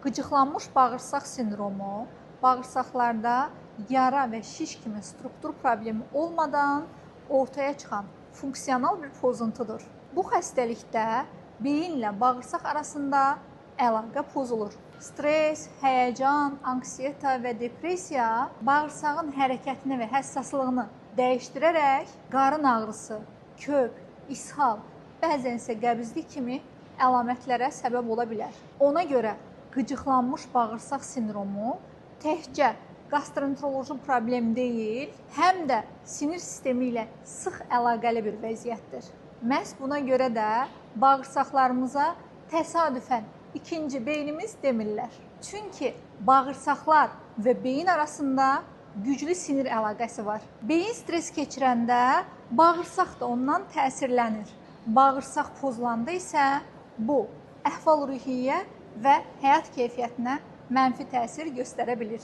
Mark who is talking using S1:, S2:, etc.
S1: Qıcıqlanmış bağırsaq sindromu bağırsaqlarda yara və şiş kimi struktur problemi olmadan ortaya çıxan funksional bir pozuntudur. Bu xəstəlikdə beyinlə bağırsaq arasında əlaqə pozulur. Stres, həyəcan, anksiyeta və depressiya bağırsağın hərəkətini və həssaslığını dəyişdirərək qarın ağrısı, köp, ishal, bəzən isə qəbizlik kimi əlamətlərə səbəb ola bilər. Ona görə qıcıqlanmış bağırsaq sindromu təkcə gastroenteroloji problem deyil, həm də sinir sistemi ilə sıx əlaqəli bir vəziyyətdir. Məhz buna görə də bağırsaqlarımıza təsadüfən ikinci beynimiz demirlər. Çünki bağırsaqlar və beyin arasında güclü sinir əlaqəsi var. Beyin stres keçirəndə bağırsaq da ondan təsirlənir. Bağırsaq pozulanda isə bu əhval-ruhiyyə və həyat keyfiyyətinə mənfi təsir göstərə bilir.